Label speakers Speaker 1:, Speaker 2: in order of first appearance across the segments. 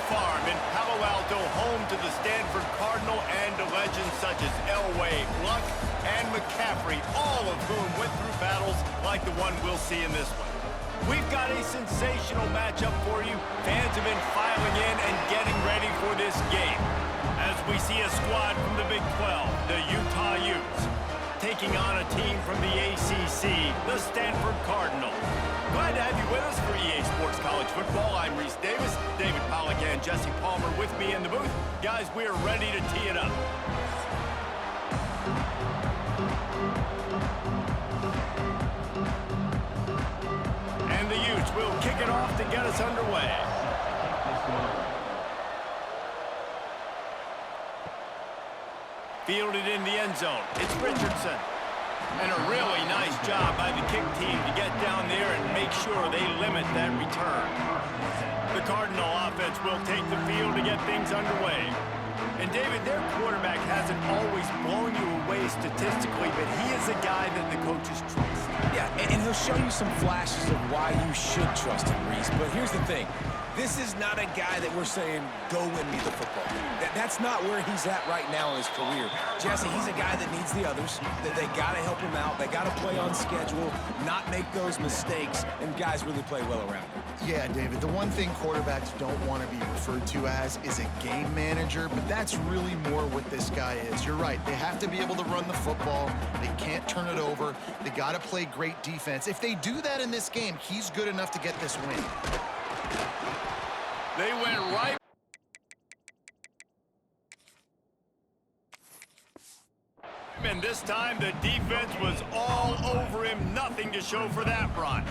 Speaker 1: Farm in Palo Alto, home to the Stanford Cardinal and to legends such as Elway, Luck, and McCaffrey, all of whom went through battles like the one we'll see in this one. We've got a sensational matchup for you. Fans have been filing in and getting ready for this game. As we see a squad from the Big 12, the Utah Utes, taking on a team from the ACC, the Stanford Cardinal. Glad to have you with us for EA Sports College Football. I'm Reese Davis, David Pollack and Jesse Palmer with me in the booth. Guys, we are ready to tee it up. And the Utes will kick it off to get us underway. Fielded in the end zone. It's Richardson. And a really nice job by the kick team to get down there and make sure they limit that return. The Cardinal offense will take the field to get things underway. And David, their quarterback hasn't always blown you away statistically, but he is a guy that the coaches trust.
Speaker 2: Yeah, and he'll show you some flashes of why you should trust him, Reese. But here's the thing. This is not a guy that we're saying, go win me the football. That's not where he's at right now in his career. Jesse, he's a guy that needs the others. That they got to help him out. They got to play on schedule, not make those mistakes, and guys really play well around him.
Speaker 3: Yeah, David, the one thing quarterbacks don't want to be referred to as is a game manager, but that's really more what this guy is. You're right. They have to be able to run the football. They can't turn it over. They got to play great defense. If they do that in this game, he's good enough to get this win.
Speaker 1: They went right. And this time the defense was all over him. Nothing to show for that run.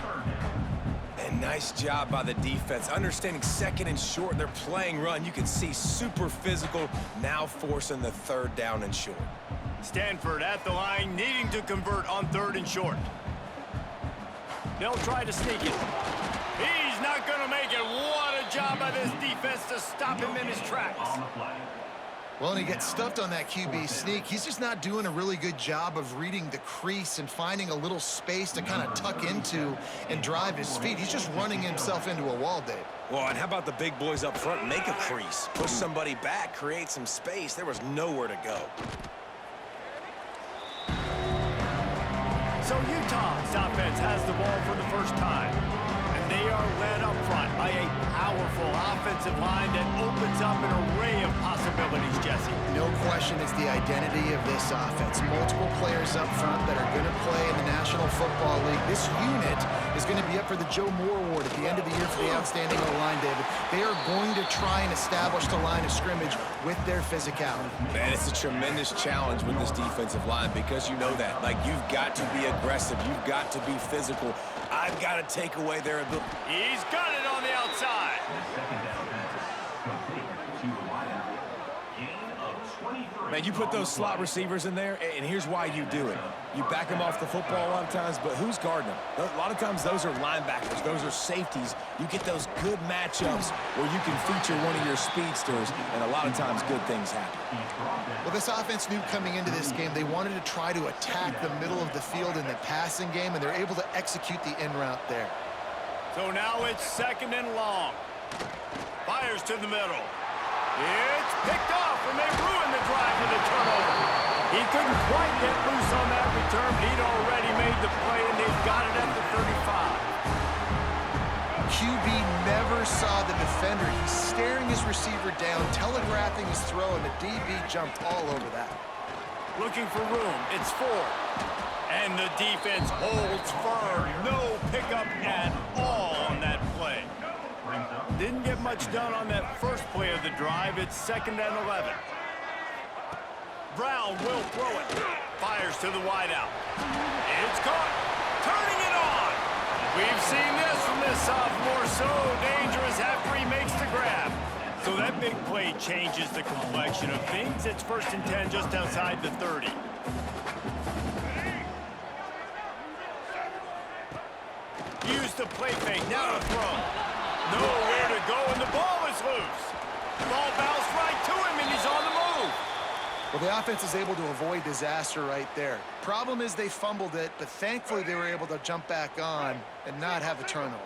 Speaker 2: And nice job by the defense. Understanding second and short, they're playing run. You can see super physical, now forcing the third down and short.
Speaker 1: Stanford at the line, needing to convert on third and short. They'll try to sneak it. He's not going to make it. What a job by this defense to stop him in his tracks.
Speaker 3: Well, and he gets stuffed on that QB sneak. He's just not doing a really good job of reading the crease and finding a little space to kind of tuck into and drive his feet. He's just running himself into a wall, Dave.
Speaker 2: Well, and how about the big boys up front? Make a crease. Push somebody back, create some space. There was nowhere to go.
Speaker 1: So Utah's offense has the ball for the first time. And they are led up front by a powerful offensive line that opens up an array of possibilities, Jesse.
Speaker 3: No question it's the identity of this offense. Multiple players up front that are going to play in the National Football League. This unit is going to be up for the Joe Moore Award at the end of the year for the outstanding O-line, David. They are going to try and establish the line of scrimmage with their physicality.
Speaker 2: Man, it's a tremendous challenge with this defensive line because you know that. Like, you've got to be aggressive. You've got to be physical. I've got to take away their ability.
Speaker 1: He's got it on the outside.
Speaker 2: Man, you put those slot receivers in there, and here's why you do it. You back them off the football a lot of times, but who's guarding them? A lot of times those are linebackers. Those are safeties. You get those good matchups where you can feature one of your speedsters, and a lot of times good things happen.
Speaker 3: Well, this offense knew coming into this game they wanted to try to attack the middle of the field in the passing game, and they're able to execute the in route there.
Speaker 1: So now it's second and long. Fires to the middle. It's picked off, and they ruined the drive with a turnover. He couldn't quite get loose on that return, but he'd already made the play, and they've got it at the 35.
Speaker 3: QB never saw the defender. He's staring his receiver down, telegraphing his throw, and the DB jumped all over that.
Speaker 1: Looking for room. It's Ford. And the defense holds firm. No pickup at all on that play. Didn't get much done on that first play of the drive. It's second and 11. Brown will throw it. Fires to the wideout. It's caught. Turning it on. We've seen this from this sophomore. So dangerous after he makes the grab. So that big play changes the complexion of things. It's first and 10 just outside the 30. Use the play fake. Now to throw. Nowhere to go, and the ball is loose. Ball bounced right to him, and he's on the move.
Speaker 3: Well, the offense is able to avoid disaster right there. Problem is they fumbled it, but thankfully they were able to jump back on and not have a turnover.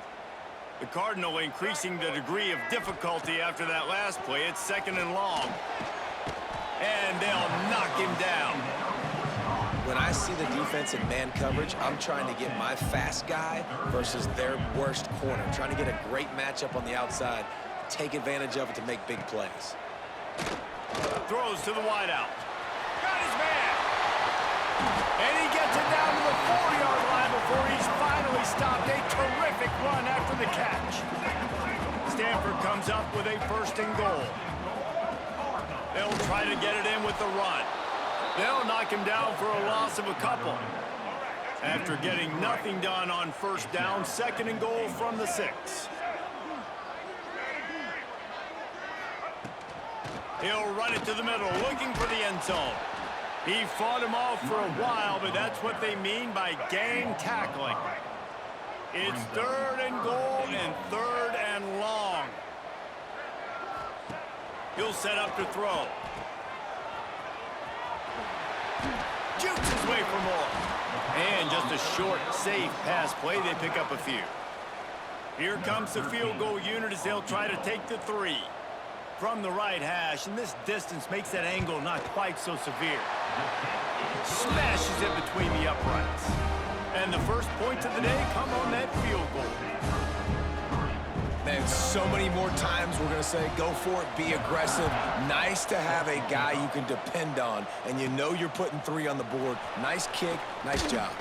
Speaker 1: The Cardinal increasing the degree of difficulty after that last play. It's 2nd and long. And they'll knock him down.
Speaker 2: When I see the defense in man coverage, I'm trying to get my fast guy versus their worst corner. I'm trying to get a great matchup on the outside, take advantage of it to make big plays.
Speaker 1: Throws to the wideout. Got his man. And he gets it down to the 4-yard line before he's finally stopped. A terrific run after the catch. Stanford comes up with a 1st and goal. They'll try to get it in with the run. They'll knock him down for a loss of a couple. After getting nothing done on 1st down, 2nd and goal from the 6. He'll run it to the middle, looking for the end zone. He fought him off for a while, but that's what they mean by gang tackling. It's 3rd and goal and 3rd and long. He'll set up to throw. Jukes his way for more. And just a short, safe pass play. They pick up a few. Here comes the field goal unit as they'll try to take the 3. From the right hash, and this distance makes that angle not quite so severe. Smashes it between the uprights. And the first points of the day come on that field goal.
Speaker 2: Man, so many more times we're going to say, go for it, be aggressive. Nice to have a guy you can depend on, and you know you're putting 3 on the board. Nice kick, nice job.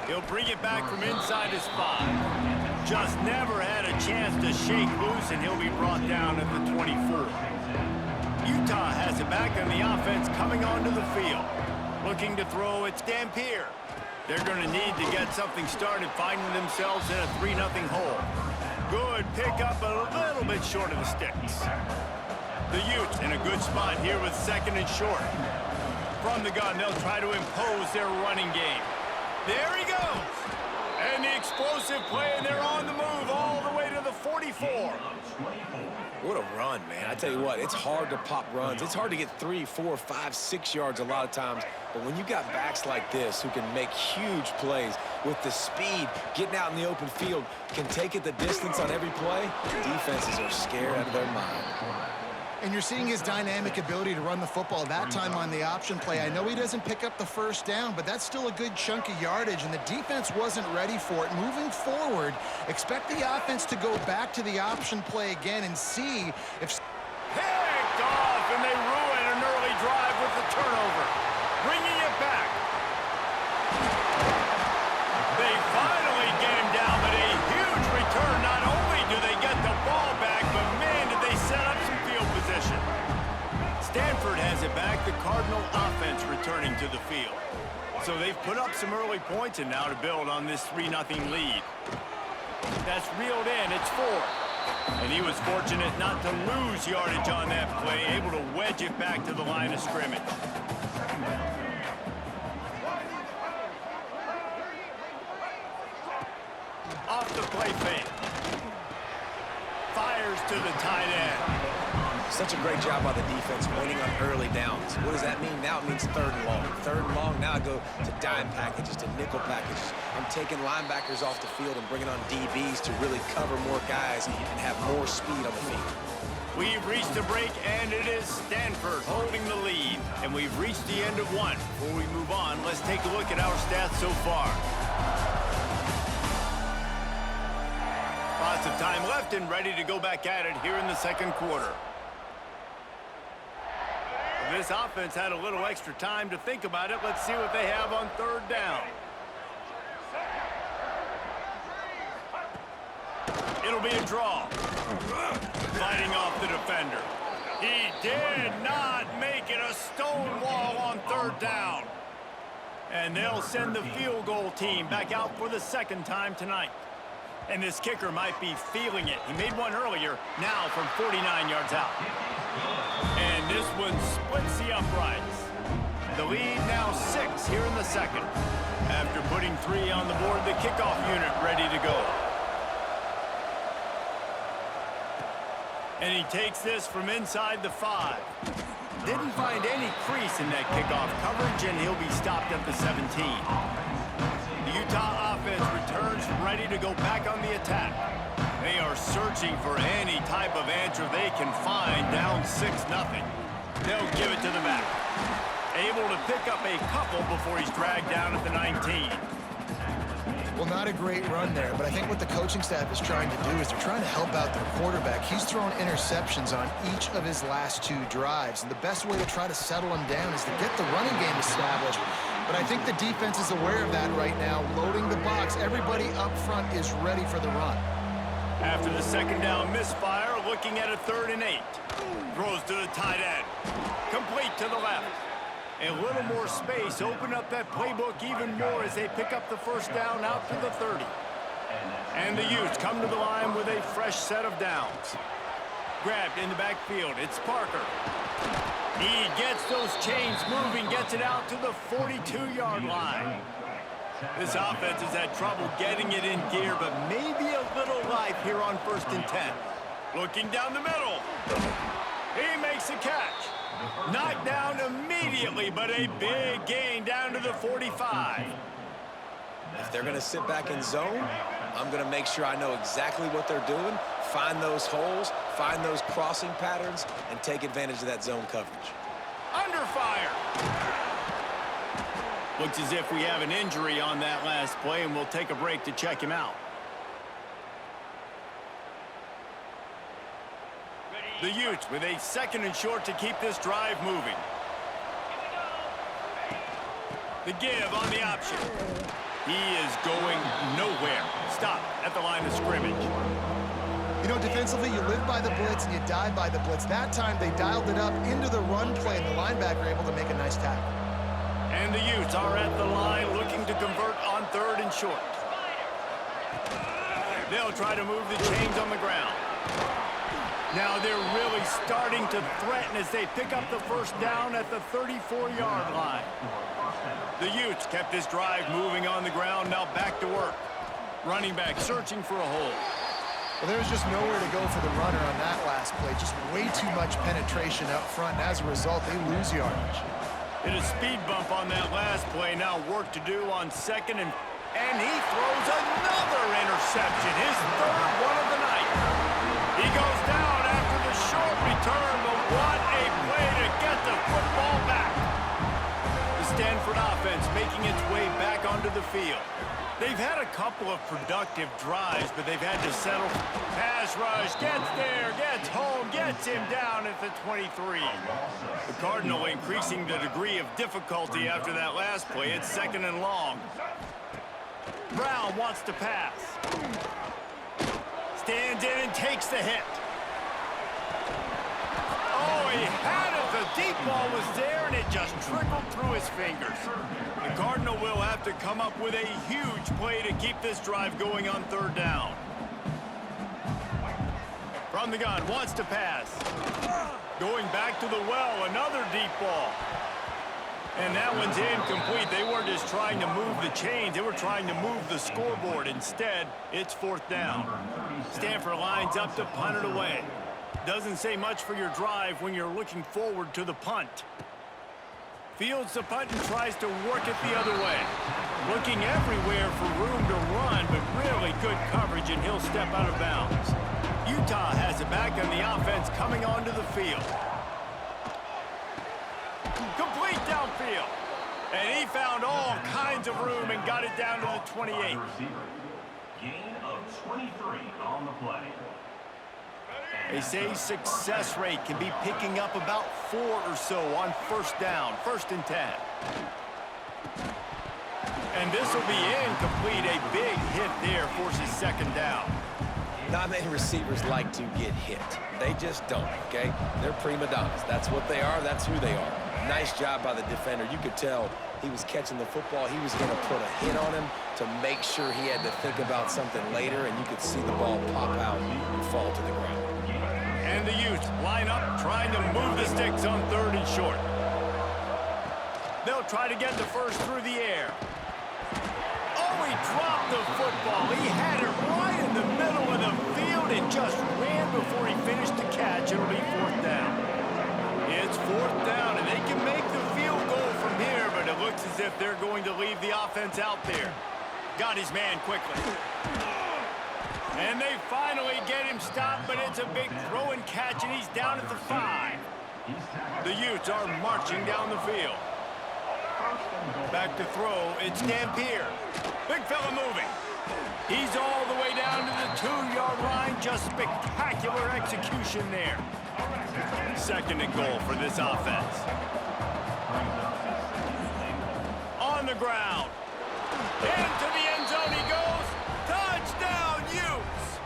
Speaker 1: He'll bring it back from inside his 5. Just never had a chance to shake loose, and he'll be brought down at the 24. Utah has it back on the offense coming onto the field. Looking to throw, it's Dampier. They're going to need to get something started, finding themselves in a 3-0 hole. Good pickup, a little bit short of the sticks. The Utes in a good spot here with 2nd and short. From the gun, they'll try to impose their running game. There he goes. And the explosive play, and they're on the move all the way to the 44.
Speaker 2: What a run, man. I tell you what, it's hard to pop runs. It's hard to get 3, 4, 5, 6 yards a lot of times. But when you got backs like this who can make huge plays with the speed, getting out in the open field, can take it the distance on every play, defenses are scared out of their mind.
Speaker 3: And you're seeing his dynamic ability to run the football, that time on the option play. I know he doesn't pick up the 1st down, but that's still a good chunk of yardage, and the defense wasn't ready for it. Moving forward, expect the offense to go back to the option play again and see if...
Speaker 1: Picked off, and they ruin an early drive with the turnover. Bringing it back. They finally get him down, but a huge return. Not only do they get the ball back, but man, did they set up some field position. Stanford has it back. The Cardinal offense returning to the field. So they've put up some early points, and now to build on this 3-0 lead. That's reeled in. It's 4. And he was fortunate not to lose yardage on that play, able to wedge it back to the line of scrimmage. Off the play fake. Fires to the tight end.
Speaker 2: Such a great job by the defense winning on early downs. What does that mean? Now it means 3rd and long. 3rd and long, now I go to dime packages, to nickel packages. I'm taking linebackers off the field and bringing on DBs to really cover more guys and have more speed on the field.
Speaker 1: We've reached the break, and it is Stanford holding the lead. And we've reached the end of 1. Before we move on, let's take a look at our stats so far. Lots of time left and ready to go back at it here in the 2nd quarter. This offense had a little extra time to think about it. Let's see what they have on 3rd down. It'll be a draw. Fighting off the defender. He did not make it a stone wall on 3rd down. And they'll send the field goal team back out for the 2nd time tonight. And this kicker might be feeling it. He made one earlier, now from 49 yards out. And this one splits the uprights. The lead now 6 here in the 2nd. After putting 3 on the board, the kickoff unit ready to go. And he takes this from inside the 5. Didn't find any crease in that kickoff coverage, and he'll be stopped at the 17. The Utah offense returns ready to go back on the attack. They are searching for any type of answer they can find, down 6-0. They'll give it to the back. Able to pick up a couple before he's dragged down at the 19.
Speaker 3: Well, not a great run there, but I think what the coaching staff is trying to do is they're trying to help out their quarterback. He's thrown interceptions on each of his last 2 drives, and the best way to try to settle him down is to get the running game established. But I think the defense is aware of that right now, loading the box. Everybody up front is ready for the run.
Speaker 1: After the second down misfire, looking at a 3rd and 8. Throws to the tight end. Complete to the left. A little more space, open up that playbook even more as they pick up the first down out to the 30. And the Utes come to the line with a fresh set of downs. Grabbed in the backfield, it's Parker. He gets those chains moving, gets it out to the 42-yard line. This offense has had trouble getting it in gear, but maybe a little life here on 1st and 10. Looking down the middle. He makes a catch. Knocked down immediately, but a big gain down to the 45.
Speaker 2: If they're going to sit back in zone, I'm going to make sure I know exactly what they're doing, find those holes, find those crossing patterns, and take advantage of that zone coverage.
Speaker 1: Under fire. Looks as if we have an injury on that last play, and we'll take a break to check him out. The Utes with a 2nd and short to keep this drive moving. The give on the option. He is going nowhere. Stop at the line of scrimmage.
Speaker 3: You know, defensively, you live by the blitz and you die by the blitz. That time, they dialed it up into the run play, and the linebacker able to make a nice tackle.
Speaker 1: And the Utes are at the line looking to convert on 3rd and short. They'll try to move the chains on the ground. Now they're really starting to threaten as they pick up the first down at the 34-yard line. The Utes kept this drive moving on the ground, now back to work. Running back searching for a hole.
Speaker 3: Well, there's just nowhere to go for the runner on that last play. Just way too much penetration up front, and as a result, they lose yardage.
Speaker 1: Hit a speed bump on that last play. Now work to do on 2nd, and he throws another interception, his 3rd one of the night. He goes down after the short return, but what a play to get the football back. The Stanford offense making its way back onto the field. They've had a couple of productive drives, but they've had to settle. Pass rush, gets there, gets home, gets him down at the 23. The Cardinal increasing the degree of difficulty after that last play. It's 2nd and long. Brown wants to pass. Stands in and takes the hit. Oh, he had it. The deep ball was there, and it just trickled through his fingers. The Cardinal will have to come up with a huge play to keep this drive going on 3rd down. From the gun, wants to pass. Going back to the well, another deep ball. And that one's incomplete. They weren't just trying to move the chains. They were trying to move the scoreboard. Instead, it's 4th down. Stanford lines up to punt it away. Doesn't say much for your drive when you're looking forward to the punt. Fields the punt and tries to work it the other way. Looking everywhere for room to run, but really good coverage, and he'll step out of bounds. Utah has it back on the offense coming onto the field. Complete downfield. And he found all kinds of room and got it down to the 28.
Speaker 4: Gain of 23 on the play.
Speaker 1: They say success rate can be picking up about 4 or so on 1st down, 1st and 10. And this will be incomplete. A big hit there forces 2nd down.
Speaker 2: Not many receivers like to get hit. They just don't, okay? They're prima donnas. That's what they are. That's who they are. Nice job by the defender. You could tell he was catching the football. He was going to put a hit on him to make sure he had to think about something later, and you could see the ball pop out and fall to the ground.
Speaker 1: And the Utes line up, trying to move the sticks on 3rd and short. They'll try to get the first through the air. Oh, he dropped the football. He had it right in the middle of the field and just ran before he finished the catch. It'll be 4th down. It's 4th down, and they can make the field goal from here, but it looks as if they're going to leave the offense out there. Got his man quickly. And they finally get him stopped, but it's a big throw and catch, and he's down at the 5. The Utes are marching down the field. Back to throw, it's Dampier. Big fella moving. He's all the way down to the 2-yard line. Just spectacular execution there. 2nd and goal for this offense. On the ground. Into the end zone he goes. Touchdown, Utes!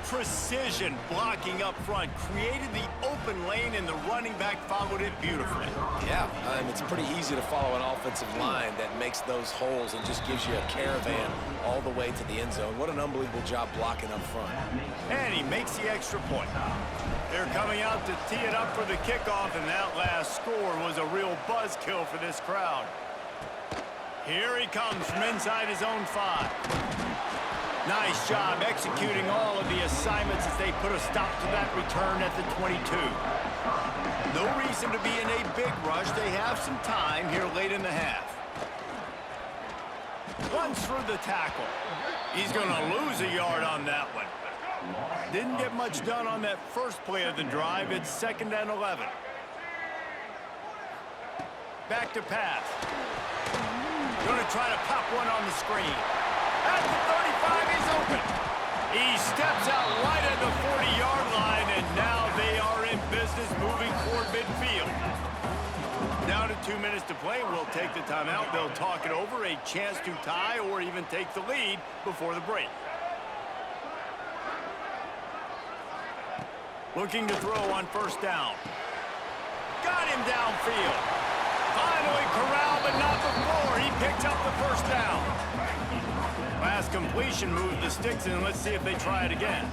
Speaker 1: Precision blocking up front created the open lane, and the running back followed it beautifully.
Speaker 2: Yeah, it's pretty easy to follow an offensive line that makes those holes and just gives you a caravan all the way to the end zone. What an unbelievable job blocking up front.
Speaker 1: And he makes the extra point. They're coming out to tee it up for the kickoff, and that last score was a real buzzkill for this crowd. Here he comes from inside his own 5. Nice job executing all of the assignments as they put a stop to that return at the 22. No reason to be in a big rush. They have some time here late in the half. Runs through the tackle. He's going to lose a yard on that one. Didn't get much done on that first play of the drive. It's 2nd and 11. Back to pass. Going to try to pop one on the screen. At the 35, he's open. He steps out right at the 40-yard line, and now they are in business moving toward midfield. Down to 2 minutes to play. We'll take the timeout. They'll talk it over. A chance to tie or even take the lead before the break. Looking to throw on 1st down. Got him downfield. Finally corralled, but not before. He picked up the 1st down. Last completion moved the sticks, and let's see if they try it again.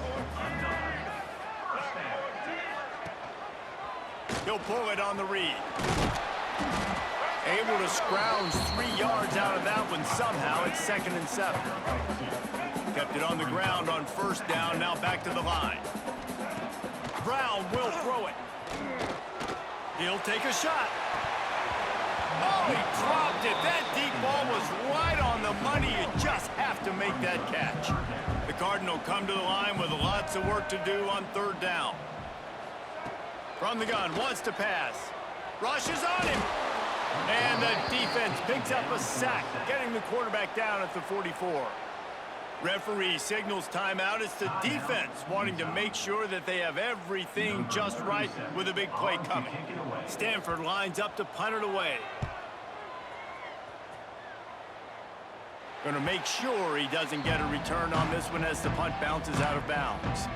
Speaker 1: He'll pull it on the read. Able to scrounge 3 yards out of that one somehow. It's 2nd and 7. Kept it on the ground on 1st down. Now back to the line. Brown will throw it. He'll take a shot. Oh, he dropped it. That deep ball was right on the money. You just have to make that catch. The Cardinal come to the line with lots of work to do on 3rd down. From the gun, wants to pass. Rushes on him. And the defense picks up a sack, getting the quarterback down at the 44. Referee signals timeout. It's the defense wanting to make sure that they have everything just right with a big play coming. Stanford lines up to punt it away. Going to make sure he doesn't get a return on this one as the punt bounces out of bounds.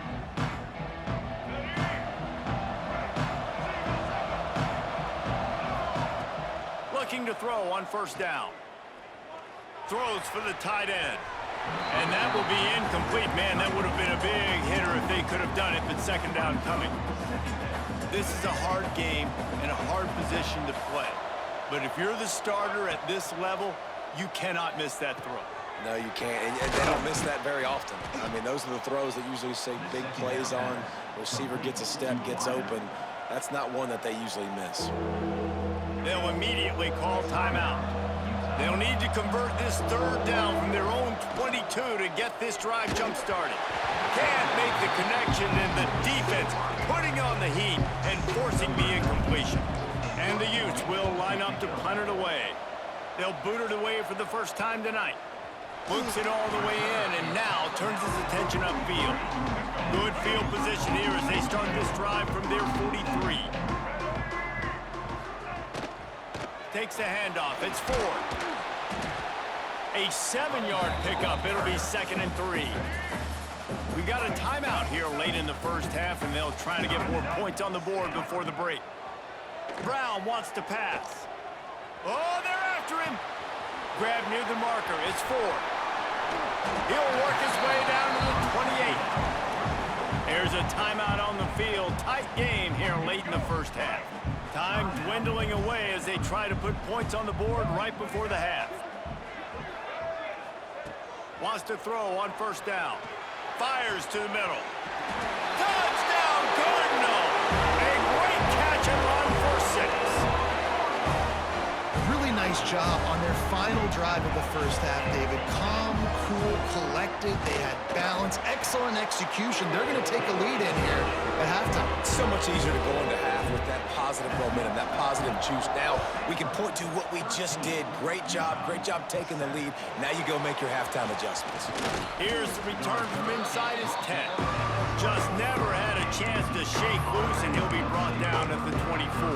Speaker 1: Looking to throw on 1st down. Throws for the tight end. And that will be incomplete. Man, that would have been a big hitter if they could have done it, but 2nd down coming. This is a hard game and a hard position to play. But if you're the starter at this level, you cannot miss that throw.
Speaker 2: No, you can't. And they don't miss that very often. I mean, those are the throws that usually say big plays on. Receiver gets a step, gets open. That's not one that they usually miss.
Speaker 1: They'll immediately call timeout. They'll need to convert this 3rd down from their own 22 to get this drive jump-started. Can't make the connection, and the defense putting on the heat and forcing the incompletion. And the Utes will line up to punt it away. They'll boot it away for the 1st time tonight. Books it all the way in, and now turns his attention upfield. Good field position here as they start this drive from their 43. Takes the handoff. It's 4. A 7-yard pickup. It'll be 2nd and 3. We got a timeout here late in the 1st half, and they'll try to get more points on the board before the break. Brown wants to pass. Oh, they're after him. Grab near the marker. It's 4. He'll work his way down to the 28. There's a timeout on the field. Tight game here late in the 1st half. Time dwindling away as they try to put points on the board right before the half. Wants to throw on 1st down. Fires to the middle. Touchdown, Cardinal! A great catch and run for 6.
Speaker 3: Really nice job on their final drive of the first half, David. Calm, cool, collected. They had balance, excellent execution. They're going to take a lead in here at halftime.
Speaker 2: It's so much easier to go into half with that positive momentum, that positive juice. Now we can point to what we just did. Great job taking the lead. Now you go make your halftime adjustments.
Speaker 1: Here's the return from inside his 10. Just never had a chance to shake loose, and he'll be brought down at the 24.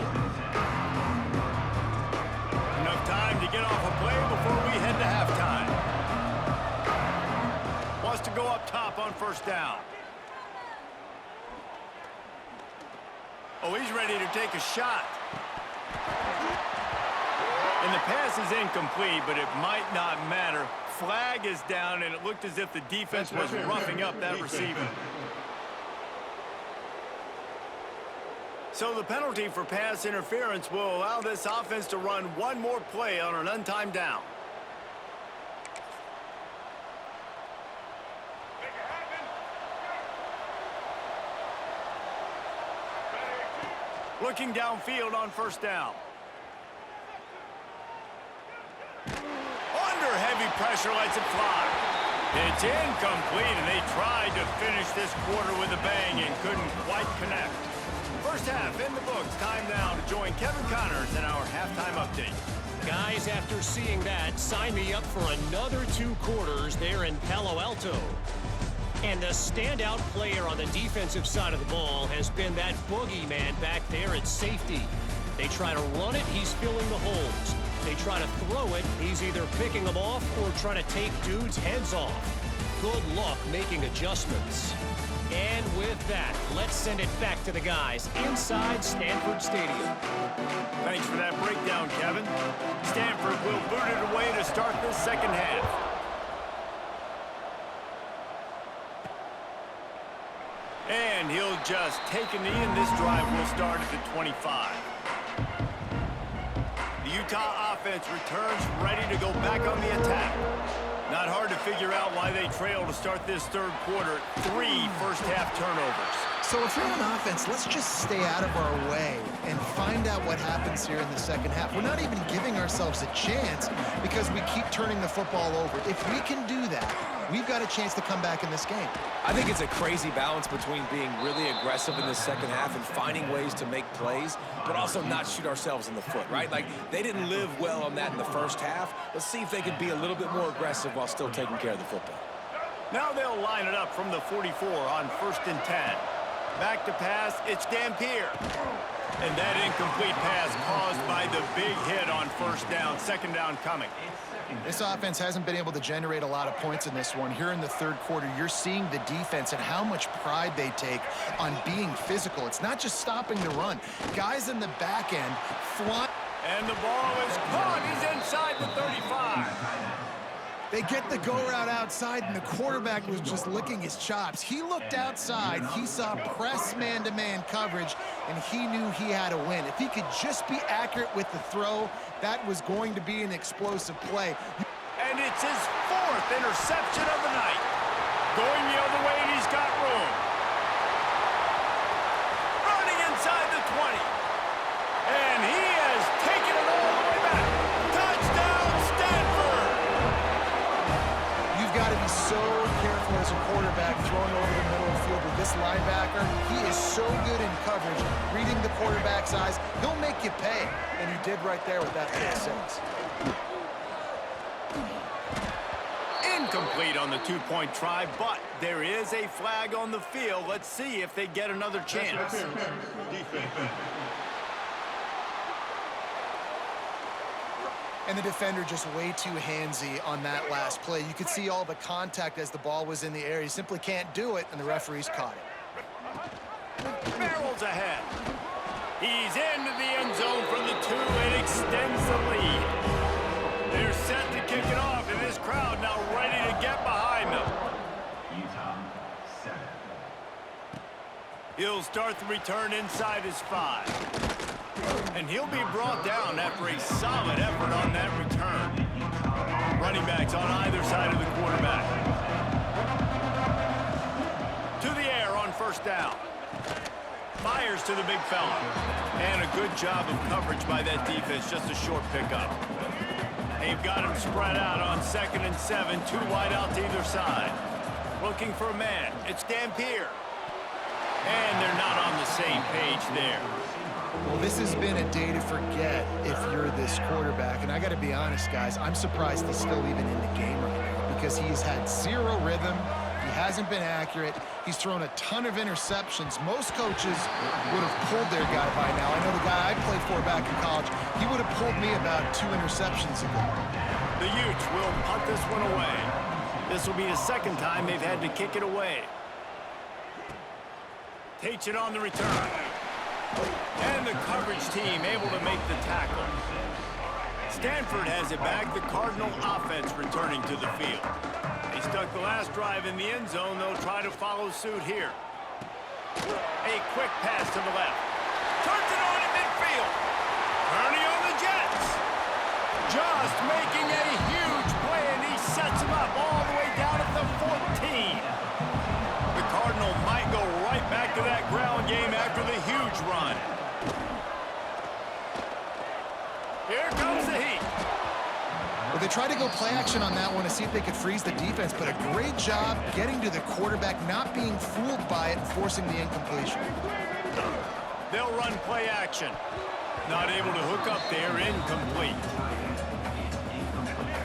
Speaker 1: Enough time to get off a play before we head to halftime. Wants to go up top on first down. Oh, he's ready to take a shot. And the pass is incomplete, but it might not matter. Flag is down, and it looked as if the defense was roughing up that receiver. So the penalty for pass interference will allow this offense to run one more play on an untimed down. Looking downfield on first down. Under heavy pressure, lets it fly. It's incomplete, and they tried to finish this quarter with a bang and couldn't quite connect. First half in the books. Time now to join Kevin Connors in our halftime update.
Speaker 5: Guys, after seeing that, sign me up for another 2 quarters there in Palo Alto. And the standout player on the defensive side of the ball has been that boogeyman back there at safety. They try to run it, he's filling the holes. They try to throw it, he's either picking them off or trying to take dudes' heads off. Good luck making adjustments. And with that, let's send it back to the guys inside Stanford Stadium.
Speaker 1: Thanks for that breakdown, Kevin. Stanford will boot it away to start this second half. And he'll just take a knee, and this drive will start at the 25. The Utah offense returns ready to go back on the attack. Not hard to figure out why they trail to start this third quarter. 3 first-half turnovers.
Speaker 3: So if you're on offense, let's just stay out of our way and find out what happens here in the second half. We're not even giving ourselves a chance because we keep turning the football over. If we can do that, we've got a chance to come back in this game.
Speaker 2: I think it's a crazy balance between being really aggressive in the second half and finding ways to make plays, but also not shoot ourselves in the foot, right? Like, they didn't live well on that in the first half. Let's see if they can be a little bit more aggressive while still taking care of the football.
Speaker 1: Now they'll line it up from the 44 on 1st and 10. Back to pass, it's Dampier. And that incomplete pass caused by the big hit on first down. Second down coming.
Speaker 3: This offense hasn't been able to generate a lot of points in this one. Here in the third quarter, you're seeing the defense and how much pride they take on being physical. It's not just stopping the run. Guys in the back end fly.
Speaker 1: And the ball is caught. He's inside the 35.
Speaker 3: They get the go route outside, and the quarterback was just licking his chops. He looked outside. He saw press man-to-man coverage, and he knew he had to win. If he could just be accurate with the throw, that was going to be an explosive play.
Speaker 1: And it's his 4th interception of the night. Going the other way, and he's got room. Running inside the 20. And he has taken it all the way back. Touchdown, Stanford!
Speaker 3: You've got to be so careful as a quarterback throwing over the middle of the field with this linebacker. He is so good in coverage, reading the quarterback's eyes. He'll make you pay, and he did right there with that pick 6.
Speaker 1: Incomplete on the 2-point try, but there is a flag on the field. Let's see if they get another chance.
Speaker 3: And the defender just way too handsy on that last play. You could see all the contact as the ball was in the air. He simply can't do it, and the referees caught it.
Speaker 1: Barrels ahead. He's into the end zone from the 2 and extends the lead. They're set to kick it off, and this crowd now ready to get behind them.
Speaker 4: Utah 7.
Speaker 1: He'll start the return inside his 5. And he'll be brought down after a solid effort on that return. Running backs on either side of the quarterback. To the air on first down. Fires to the big fella. And a good job of coverage by that defense. Just a short pickup. They've got him spread out on 2nd and 7, 2 wide out to either side. Looking for a man. It's Dampier. And they're not on the same page there.
Speaker 3: Well, this has been a day to forget if you're this quarterback. And I got to be honest, guys, I'm surprised he's still even in the game right now because he's had zero rhythm. He hasn't been accurate. He's thrown a ton of interceptions. Most coaches would have pulled their guy by now. I know the guy I played for back in college, he would have pulled me about 2 interceptions ago.
Speaker 1: The Utes will punt this one away. This will be the 2nd time they've had to kick it away. Takes it on the return. And the coverage team able to make the tackle. Stanford has it back. The Cardinal offense returning to the field. They stuck the last drive in the end zone. They'll try to follow suit here. A quick pass to the left. Turns it on in midfield. Kearney on the Jets. Just making a huge play, and he sets him up all the way down at the 14. The Cardinal might go right back to that ground game after the huge run. Here comes the heat.
Speaker 3: Well, they tried to go play action on that one to see if they could freeze the defense, but a great job getting to the quarterback, not being fooled by it, and forcing the incompletion.
Speaker 1: They'll run play action. Not able to hook up there, incomplete.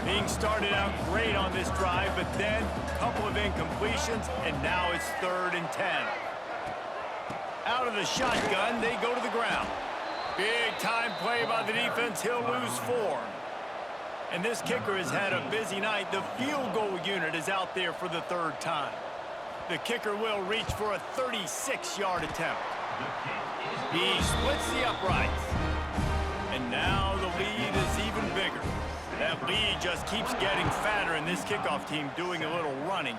Speaker 1: Being started out great on this drive, but then a couple of incompletions, and now it's 3rd and 10. Out of the shotgun, they go to the ground. Big time play by the defense. He'll lose 4. And this kicker has had a busy night. The field goal unit is out there for the 3rd time. The kicker will reach for a 36-yard attempt. He splits the uprights. And now the lead is even bigger. That lead just keeps getting fatter, and this kickoff team doing a little running.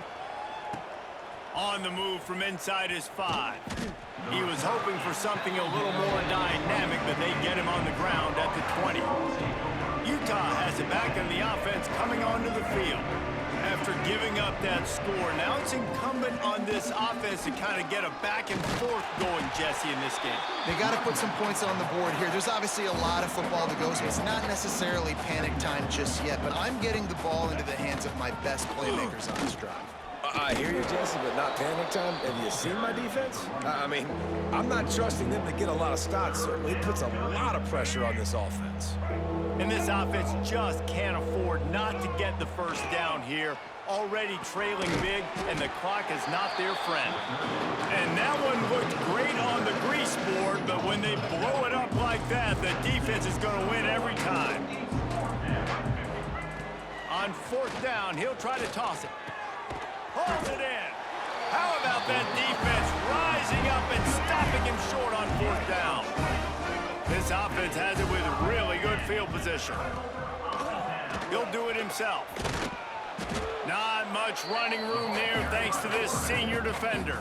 Speaker 1: On the move from inside his 5. He was hoping for something a little more dynamic, but they get him on the ground at the 20. Utah has it back, and the offense coming onto the field. After giving up that score, now it's incumbent on this offense to kind of get a back and forth going, Jesse, in this game.
Speaker 3: They got to put some points on the board here. There's obviously a lot of football to go, so it's not necessarily panic time just yet, but I'm getting the ball into the hands of my best playmakers on this drive.
Speaker 2: I hear you, Jesse, but not panic time. Have you seen my defense? I mean, I'm not trusting them to get a lot of stops. Certainly it puts a lot of pressure on this offense.
Speaker 1: And this offense just can't afford not to get the first down here. Already trailing big, and the clock is not their friend. And that one looked great on the grease board, but when they blow it up like that, the defense is going to win every time. On 4th down, he'll try to toss it. Holds it in. How about that defense rising up and stopping him short on 4th down? This offense has it with really good field position. He'll do it himself. Not much running room there thanks to this senior defender.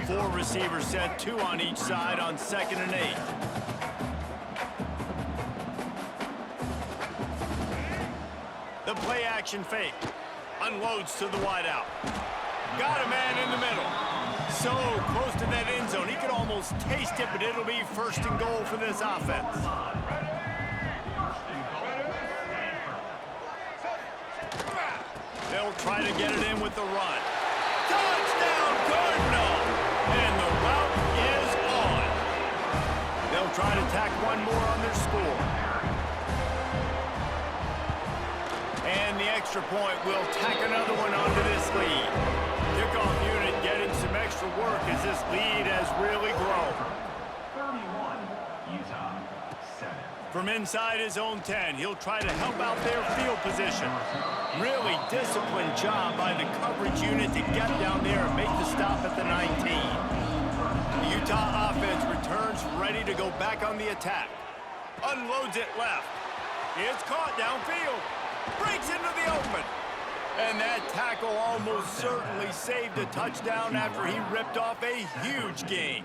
Speaker 1: 4 receivers set, 2 on each side on 2nd and 8. The play action fake. Unloads to the wideout. Got a man in the middle. So close to that end zone. He could almost taste it, but it'll be 1st and goal for this offense. They'll try to get it in with the run. Touchdown, Cardinal! And the route is on. They'll try to tack one more on their score. And the extra point will tack another one onto this lead. Kickoff unit getting some extra work as this lead has really grown.
Speaker 4: 31, Utah, 7.
Speaker 1: From inside his own 10, he'll try to help out their field position. Really disciplined job by the coverage unit to get down there and make the stop at the 19. The Utah offense returns ready to go back on the attack. Unloads it left. It's caught downfield. Breaks into the open. And that tackle almost certainly saved a touchdown after he ripped off a huge gain.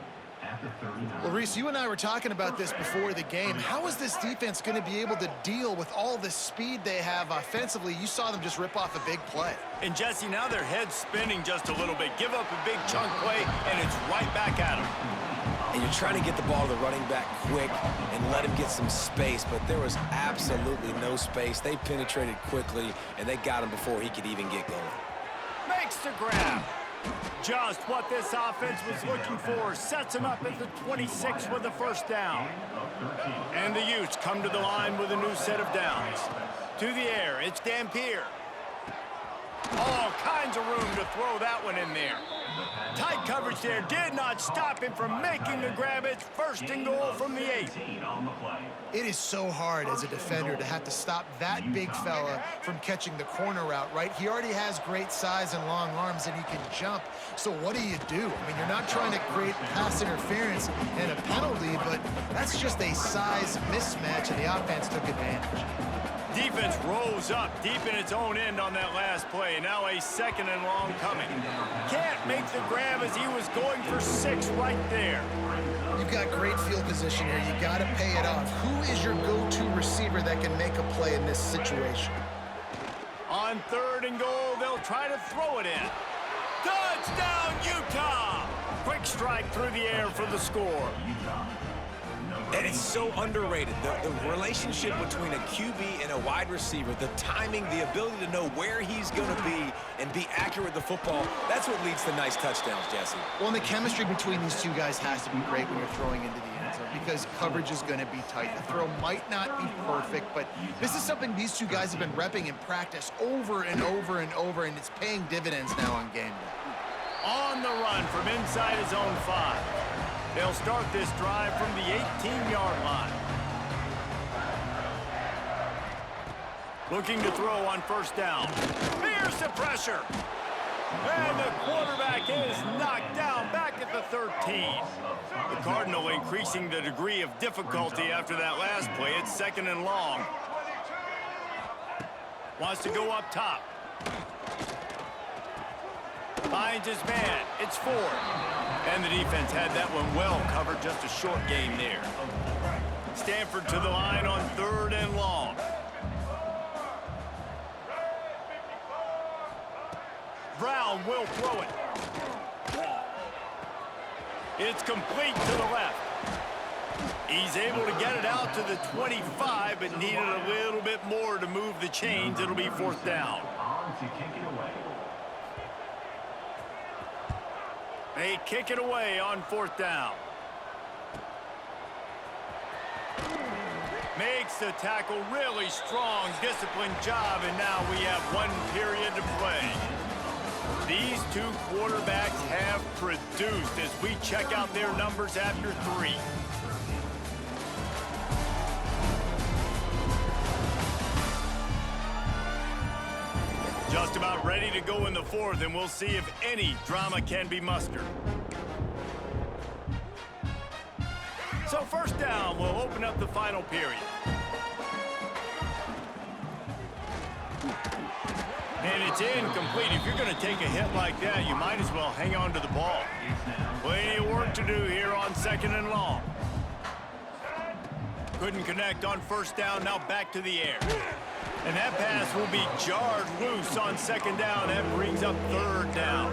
Speaker 3: Well, Reese, you and I were talking about this before the game. How is this defense going to be able to deal with all the speed they have offensively? You saw them just rip off a big play.
Speaker 1: And, Jesse, now their head's spinning just a little bit. Give up a big chunk play, and it's right back at them.
Speaker 2: and you're trying to get the ball to the running back quick and let him get some space, but there was absolutely no space. They penetrated quickly, and they got him before he could even get going.
Speaker 1: Makes the grab. Just what this offense was looking for. Sets him up at the 26 with the first down. And the Utes come to the line with a new set of downs. To the air, it's Dampier. All kinds of room to throw that one in there. Tight coverage there did not stop him from making the grab. It's first and goal from the 8.
Speaker 3: It is so hard as a defender to have to stop that big fella from catching the corner route, right? He already has great size and long arms, and he can jump. So what do? I mean, you're not trying to create pass interference and a penalty, but that's just a size mismatch, and the offense took advantage.
Speaker 1: Defense rose up deep in its own end on that last play. Now a second and long coming. Can't make the grab as he was going for 6 right there.
Speaker 3: You've got great field position here. You got to pay it off. Who is your go-to receiver that can make a play in this situation?
Speaker 1: On 3rd and goal, they'll try to throw it in. Touchdown, Utah! Quick strike through the air for the score.
Speaker 2: And it's so underrated. The relationship between a QB and a wide receiver, the timing, the ability to know where he's going to be and be accurate with the football, that's what leads to nice touchdowns, Jesse.
Speaker 3: Well, and the chemistry between these two guys has to be great when you're throwing into the end zone because coverage is going to be tight. The throw might not be perfect, but this is something these two guys have been repping in practice over and over and over, and it's paying dividends now on game day.
Speaker 1: On the run from inside his own 5. They'll start this drive from the 18-yard line. Looking to throw on first down. Here's the pressure. And the quarterback is knocked down back at the 13. The Cardinal increasing the degree of difficulty after that last play. It's 2nd and long. Wants to go up top. Finds his man. It's 4. And the defense had that one well covered. Just a short game there. Stanford to the line on 3rd and long. Brown will throw it. It's complete to the left. He's able to get it out to the 25, but needed a little bit more to move the chains. It'll be 4th down. They kick it away on 4th down. Makes the tackle really strong, disciplined job, and now we have 1 period to play. These two quarterbacks have produced as we check out their numbers after 3. Just about ready to go in the 4th, and we'll see if any drama can be mustered. So 1st down will open up the final period. And it's incomplete. If you're going to take a hit like that, you might as well hang on to the ball. Plenty of work to do here on 2nd and long. Couldn't connect on 1st down, now back to the air. And that pass will be jarred loose on 2nd down. That brings up 3rd down.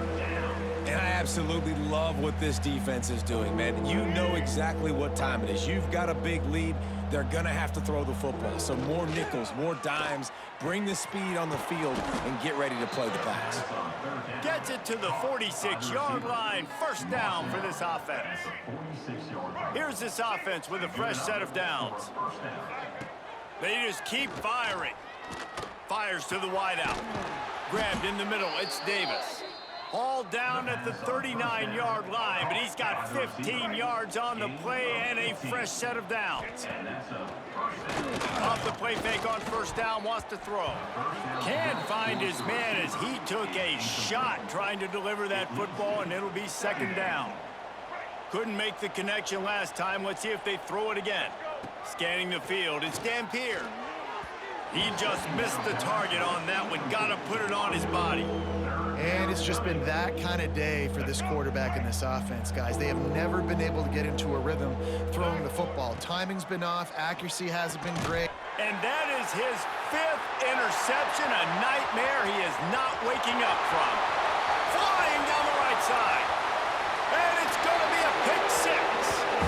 Speaker 2: And I absolutely love what this defense is doing, man. You know exactly what time it is. You've got a big lead. They're going to have to throw the football. So more nickels, more dimes. Bring the speed on the field and get ready to play the pass.
Speaker 1: Gets it to the 46-yard line. 1st down for this offense. Here's this offense with a fresh set of downs. They just keep firing. Fires to the wideout. Grabbed in the middle. It's Davis. Hauled down at the 39-yard line, but he's got 15 yards on the play and a fresh set of downs. Off the play fake on 1st down, wants to throw. Can't find his man as he took a shot trying to deliver that football, and it'll be 2nd down. Couldn't make the connection last time. Let's see if they throw it again. Scanning the field, it's Dampier. He just missed the target on that one. Got to put it on his body.
Speaker 3: And it's just been that kind of day for this quarterback and this offense, guys. They have never been able to get into a rhythm throwing the football. Timing's been off. Accuracy hasn't been great.
Speaker 1: And that is his 5th interception, a nightmare he is not waking up from. Flying down the right side. And it's going to be a pick 6.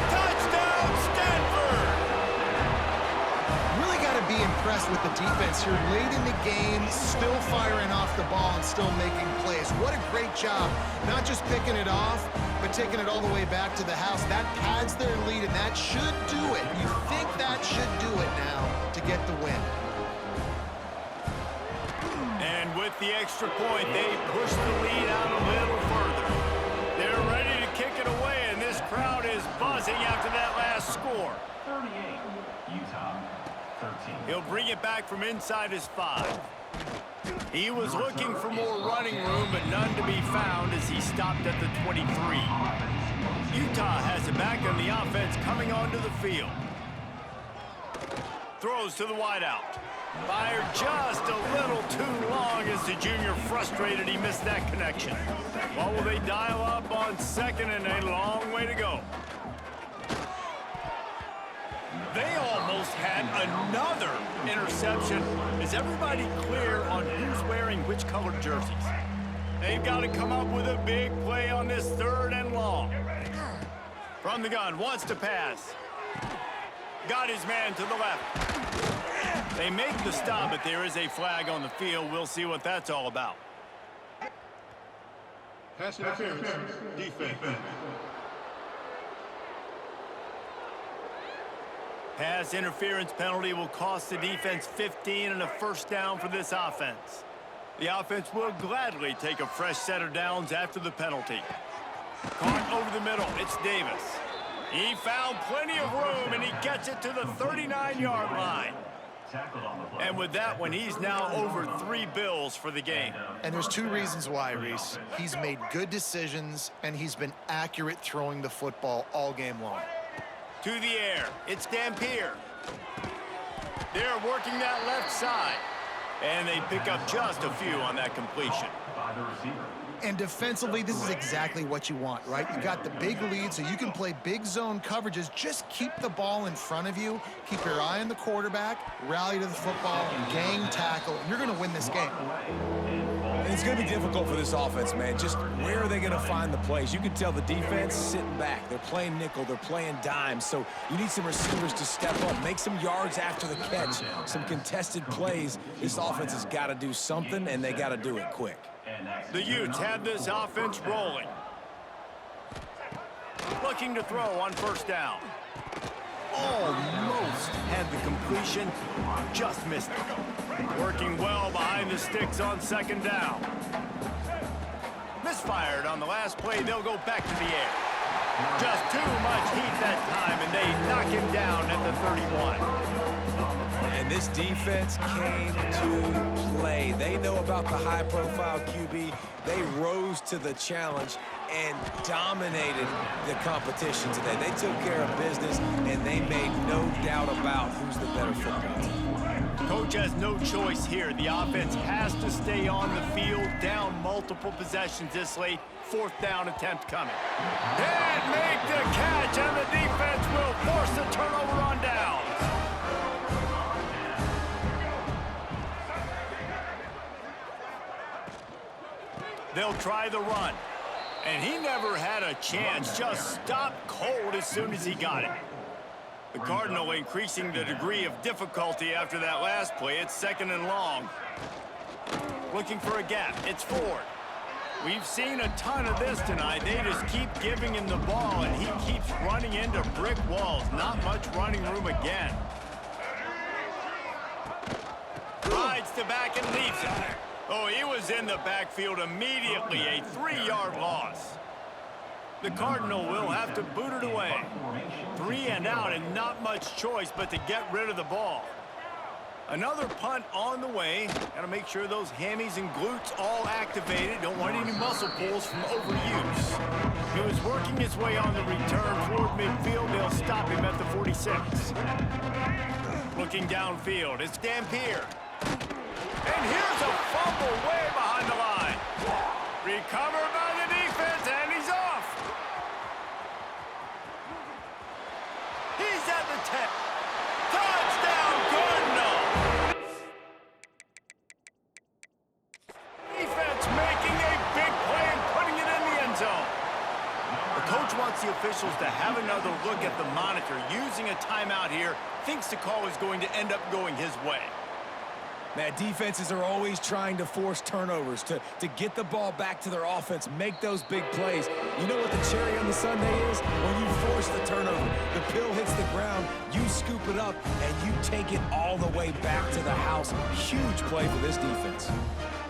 Speaker 3: impressed with the defense here. Late in the game, still firing off the ball and still making plays. What a great job. Not just picking it off, but taking it all the way back to the house. That pads their lead, and that should do it. You think that should do it now to get the win.
Speaker 1: And with the extra point, they push the lead out a little further. They're ready to kick it away, and this crowd is buzzing after that last score.
Speaker 4: 38, Utah, 13.
Speaker 1: He'll bring it back from inside his 5. He was looking for more running room, but none to be found as he stopped at the 23. Utah has it back on the offense coming onto the field. Throws to the wideout. Fired just a little too long as the junior frustrated he missed that connection. What will they dial up on second, and a long way to go? They almost had another interception. Is everybody clear on who's wearing which colored jerseys? They've got to come up with a big play on this 3rd and long. From the gun, wants to pass. Got his man to the left. They make the stop, but there is a flag on the field. We'll see what that's all about.
Speaker 6: Pass interference, defense.
Speaker 1: Pass interference penalty will cost the defense 15 and a first down for this offense. The offense will gladly take a fresh set of downs after the penalty. Caught over the middle, it's Davis. He found plenty of room, and he gets it to the 39-yard line. And with that one, he's now over 3 bills for the game.
Speaker 3: And there's 2 reasons why, Reese. He's made good decisions, and he's been accurate throwing the football all game long.
Speaker 1: To the air, it's Dampier. They're working that left side. And they pick up just a few on that completion.
Speaker 3: And defensively, this is exactly what you want, right? You got the big lead, so you can play big zone coverages. Just keep the ball in front of you. Keep your eye on the quarterback, rally to the football, gang tackle, and you're going to win this game.
Speaker 2: And it's going to be difficult for this offense, man. Just where are they going to find the plays? You can tell the defense sitting back. They're playing nickel. They're playing dime. So you need some receivers to step up, make some yards after the catch, some contested plays. This offense has got to do something, and they got to do it quick.
Speaker 1: The Utes have this offense rolling. Looking to throw on first down. Almost had the completion, just missed it. Working well behind the sticks on second down. Misfired on the last play, they'll go back to the air. Just too much heat that time, and they knock him down at the 31.
Speaker 2: And this defense came to play. They know about the high-profile QB. They rose to the challenge and dominated the competition today. They took care of business, and they made no doubt about who's the better football team.
Speaker 1: Coach has no choice here. The offense has to stay on the field, down multiple possessions this late. 4th down attempt coming. Can't make the catch, and the defense will force the turnover on downs. They'll try the run. And he never had a chance, just stopped cold as soon as he got it. The Cardinal increasing the degree of difficulty after that last play. It's 2nd and long. Looking for a gap. It's Ford. We've seen a ton of this tonight. They just keep giving him the ball, and he keeps running into brick walls. Not much running room again. Rides the back and leaves it. Oh, he was in the backfield immediately. A 3-yard loss. The Cardinal will have to boot it away. 3 and out, and not much choice but to get rid of the ball. Another punt on the way. Got to make sure those hammies and glutes all activated. Don't want any muscle pulls from overuse. He was working his way on the return toward midfield. They'll stop him at the 46. Looking downfield, it's Dampier. And here's a fumble way behind the line. Recovered by the defense, and he's off. He's at the 10. Touchdown, Cardinal. Defense making a big play and putting it in the end zone. The coach wants the officials to have another look at the monitor. Using a timeout here, thinks the call is going to end up going his way.
Speaker 2: Man, defenses are always trying to force turnovers, to get the ball back to their offense, make those big plays. You know what the cherry on the sundae is? When you force the turnover, the pill hits the ground, you scoop it up, and you take it all the way back to the house. Huge play for this defense.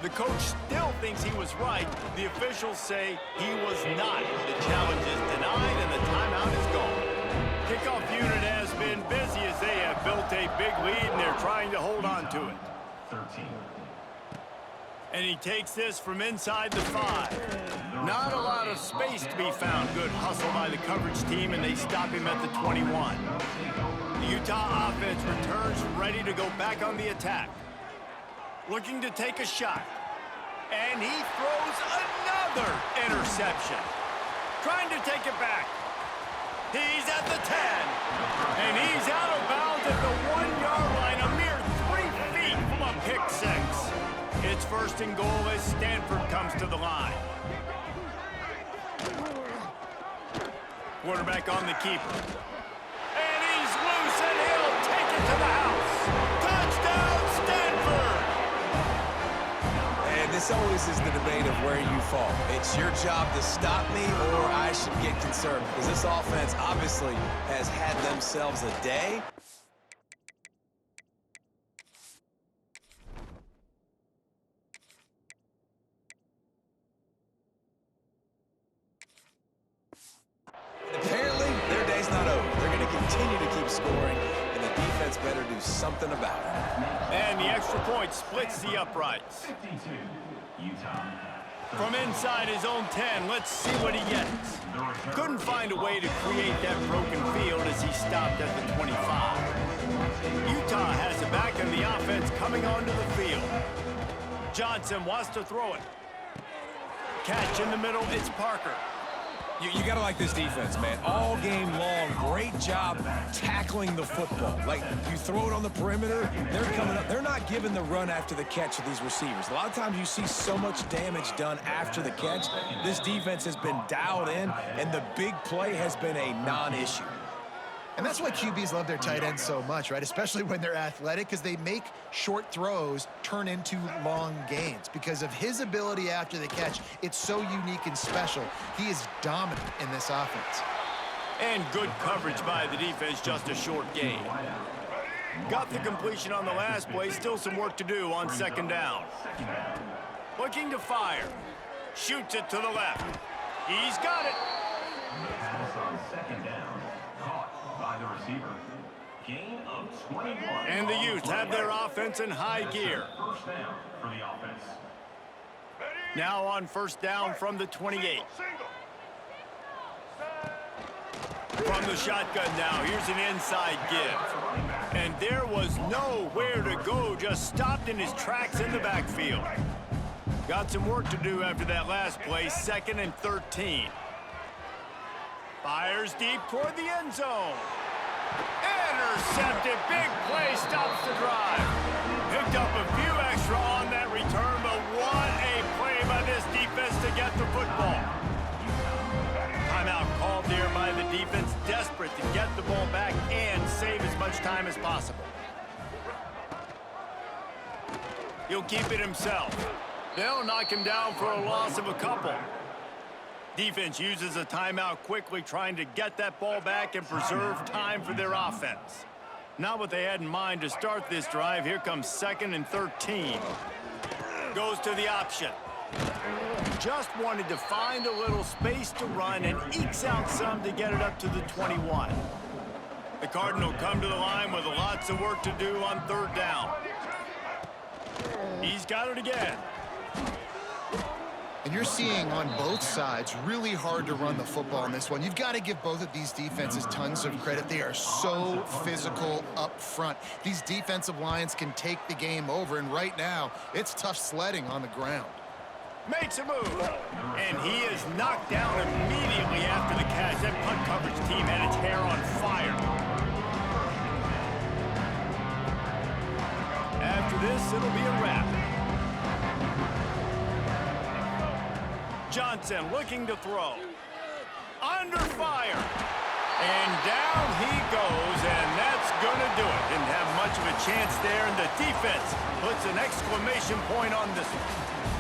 Speaker 1: The coach still thinks he was right. The officials say he was not. The challenge is denied, and the timeout is gone. Kickoff unit has been busy as they have built a big lead, and they're trying to hold on to it.
Speaker 4: 13.
Speaker 1: And he takes this from inside the 5. Not a lot of space to be found. Good hustle by the coverage team, and they stop him at the 21. The Utah offense returns ready to go back on the attack. Looking to take a shot. And he throws another interception. Trying to take it back. He's at the 10. And he's out of bounds at the 1-yard line. A mere 3 feet from a pick six. It's first and goal as Stanford comes to the line. Quarterback on the keeper. And he's loose, and he'll take it to the house. Touchdown, Stanford!
Speaker 2: And this always is the debate of where you fall. It's your job to stop me, or I should get concerned, because this offense obviously has had themselves a day. Apparently, their day's not over. They're going to continue to keep scoring, and the defense better do something about it.
Speaker 1: And the extra point splits the uprights.
Speaker 4: 52. Utah.
Speaker 1: From inside his own 10, let's see what he gets. Couldn't find a way to create that broken field as he stopped at the 25. Utah has it back, and the offense coming onto the field. Johnson wants to throw it. Catch in the middle, it's Parker.
Speaker 2: You got to like this defense, man. All game long, great job tackling the football. Like, you throw it on the perimeter, they're coming up. They're not giving the run after the catch of these receivers. A lot of times you see so much damage done after the catch. This defense has been dialed in, and the big play has been a non-issue.
Speaker 3: And that's why QBs love their tight ends so much, right? Especially when they're athletic, because they make short throws turn into long gains. Because of his ability after the catch, it's so unique and special. He is dominant in this offense.
Speaker 1: And good coverage by the defense, just a short gain. Got the completion on the last play, still some work to do on second down. Looking to fire. Shoots it to the left. He's got it.
Speaker 4: On second down. Caught by the receiver. Gain of 21.
Speaker 1: And the Utes have their offense in high gear.
Speaker 4: First down for the offense.
Speaker 1: Now on first down from the 28. From the shotgun now, here's an inside give. And there was nowhere to go, just stopped in his tracks in the backfield. Got some work to do after that last play, 2nd and 13. Fires deep toward the end zone. Intercepted, big play, stops the drive. Picked up a few extra on that return, but what a play by this defense to get the football. Timeout called there by the defense, desperate to get the ball back and save as much time as possible. He'll keep it himself. They'll knock him down for a loss of a couple. Defense uses a timeout quickly, trying to get that ball back and preserve time for their offense. Not what they had in mind to start this drive. Here comes 2nd and 13. Goes to the option. Just wanted to find a little space to run and ekes out some to get it up to the 21. The Cardinal come to the line with lots of work to do on third down. He's got it again.
Speaker 3: And you're seeing on both sides really hard to run the football in this one. You've got to give both of these defenses tons of credit. They are so physical up front. These defensive lines can take the game over, and right now, it's tough sledding on the ground.
Speaker 1: Makes a move, and he is knocked down immediately after the catch. That punt coverage team had its hair on fire. After this, it'll be a wrap. Johnson looking to throw. Under fire. And down he goes, and that's going to do it. Didn't have much much of a chance there, and the defense puts an exclamation point on this one.